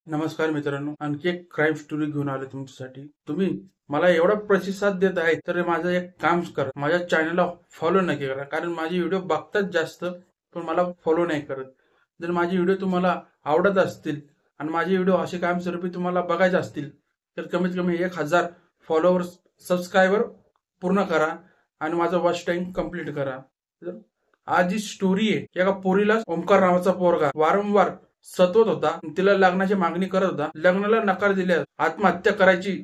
नमस्कार मित्रांनो, आणखी एक क्राईम स्टोरी घेऊन आलो तुमच्यासाठी। तुम्ही मला एवढा प्रतिसाद देत आहे तर माझं एक काम करा, माझ्या चॅनलला फॉलो नक्की करा, कारण माझे व्हिडिओ बघतात जास्त पण मला फॉलो नाही करत। जर माझे व्हिडिओ तुम्हाला आवडत असतील आणि माझे व्हिडिओ असे कायमस्वरूपी तुम्हाला बघायचे असतील तर कमीत कमी 1000 फॉलोअर्स सबस्क्रायबर पूर्ण करा आणि माझा वॉच टाइम कंप्लीट करा। तर आज जी स्टोरी आहे, एका पोरीला ओमकार नावाचा पोरगा वारंवार सतवत होता, तिला लग्नाची मागणी करत होता, लग्नाला नकार दिल्यास आत्महत्या करायची,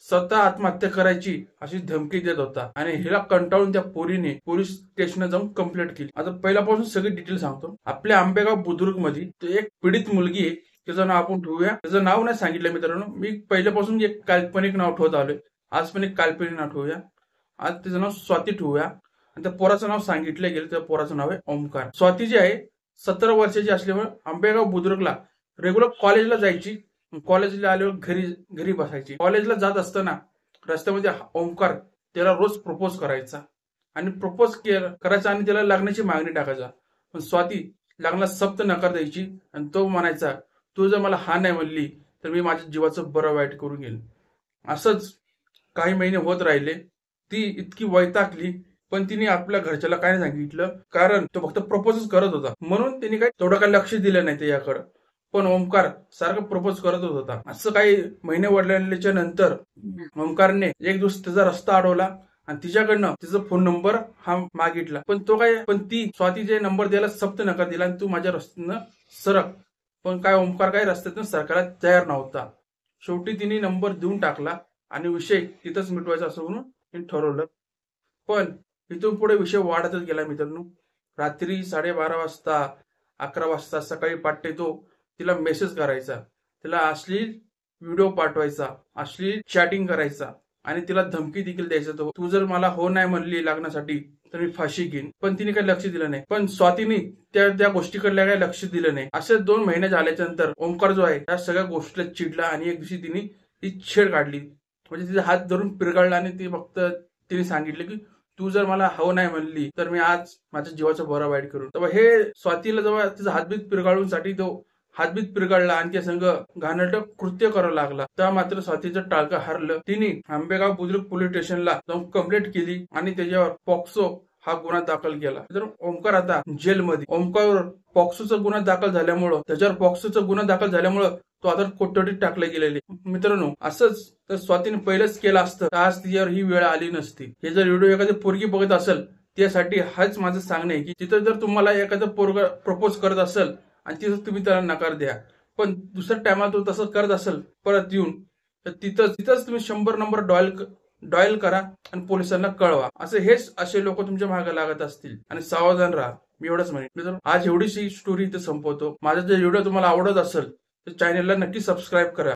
स्वतः आत्महत्या करायची अशी धमकी देत होता आणि हिला कंटाळून त्या पोरीने पोलीस स्टेशनला जाऊन कंप्लेंट केली। आता पहिल्यापासून सगळी डिटेल सांगतो। आपल्या आंबेगाव बुद्रुक मध्ये एक पीडित मुलगी आहे, तिचं नाव आपण ठेवूया। तिचं नाव नाही सांगितलं मित्रांनो, मी पहिल्यापासून एक काल्पनिक नाव ठेवत आलोय, आज पण एक काल्पनिक नाव ठेवूया। आज तिचं नाव स्वाती ठेवूया आणि त्या पोराचं नाव सांगितलं गेलं, त्या पोराचं नाव आहे ओमकार। स्वाती जी आहे 17 वर्षाची असल्यामुळे आंबेगाव बुद्रुकला रेग्युलर कॉलेजला जायची, कॉलेजला आल्यावर घरी बसायची। कॉलेजला जात असताना रस्त्यामध्ये ओमकार त्याला रोज प्रपोज करायचा आणि प्रपोज करायचा आणि त्याला लग्नाची मागणी टाकायचा, पण स्वाती लग्नाला सक्त नकार द्यायची आणि तो म्हणायचा, तू जर मला हा नाही म्हणली तर मी माझ्या जीवाचं बरं वाईट करून घेईन। असंच काही महिने होत राहिले, ती इतकी वैतागली, पण तिने आपल्या घरच्याला काय सांगितलं, कारण तो फक्त प्रपोजच करत होता म्हणून तिने काय तेवढं काय लक्ष दिलं नाही त्याच्याकडे। पण ओमकार सारखं प्रपोज करतच होता। असं काही महिने वडल्याच्या नंतर ओमकारने एक दिवस त्याचा रस्ता अडवला आणि तिच्याकडनं तिचा फोन नंबर हा मागितला, पण ती स्वातीचे नंबर द्यायला सक्त नकार दिला आणि तू माझ्या रस्त्यानं सरक। पण काय ओमकार काय रस्त्यातून सरकायला तयार नव्हता। शेवटी तिने नंबर देऊन टाकला आणि विषय तिथंच मिटवायचा असं म्हणून ठरवलं। पण इथून पुढे विषय वाढतच गेला मित्रांनो। रात्री 12:30 वाजता, 11 वाजता, सकाळी पहाटे तो तिला मेसेज करायचा, तिला अश्लील व्हिडिओ पाठवायचा, अश्लील चॅटिंग करायचा आणि तिला धमकी देखील द्यायचा, तू जर मला हो नाही म्हणली लग्नासाठी तर मी फाशी घेईन। पण तिने काही लक्ष दिलं नाही, पण स्वातीने त्या गोष्टीकडे काही लक्ष दिलं नाही। असे 2 महिने झाल्याच्या नंतर ओमकार जो आहे त्या सगळ्या गोष्टीला चिडला आणि एक दिवशी तिने ती छेड काढली, म्हणजे तिचा हात धरून पिरगाळला आणि ती फक्त तिने सांगितलं की तू जर मला हो नाही म्हणली तर मी आज माझ्या जीवाचं बरं वाईट करून। तेव्हा हे स्वातीला जेव्हा तिचा हातबीत पिरगाळूनसाठी तो हातबीत पिरगाळला आणि त्या संघ घाणेरडं कृत्य करावं लागला, तेव्हा मात्र स्वातीचं टाळकं हरलं। तिने आंबेगाव बुद्रुक पोलीस स्टेशनला जाऊन कंप्लेंट केली आणि त्याच्यावर पॉक्सो हा गुन्हा दाखल केला। तर ओमकार आता जेलमध्ये। ओमकारवर पॉक्सोचा गुन्हा दाखल झाल्यामुळं तो आता कोठडीत टाकले गेलेले। मित्रांनो, असंच तर स्वातीने पहिलेच केलं असतं तर आज तिच्यावर ही वेळ आली नसती। हे जर व्हिडिओ एखादी पोरगी बघत असेल त्यासाठी हाच माझं सांगणं आहे की तिथं जर तुम्हाला एखादं पोरगा प्रपोज करत असेल आणि तिथं तुम्ही त्याला नकार द्या, पण दुसऱ्या टायमाला तो तसं करत असेल परत येऊन, तर तिथंच तुम्ही 100 नंबर डॉयल करा आणि पोलिसांना कळवा। असे लोक तुमच्या मागे लागत असतील आणि सावधान राहा, मी एवढंच म्हणेन। मित्रांनो, आज एवढीशी स्टोरी इथे संपवतो। माझा जर व्हिडिओ तुम्हाला आवडत असेल तर चॅनलला नक्की सबस्क्राईब करा।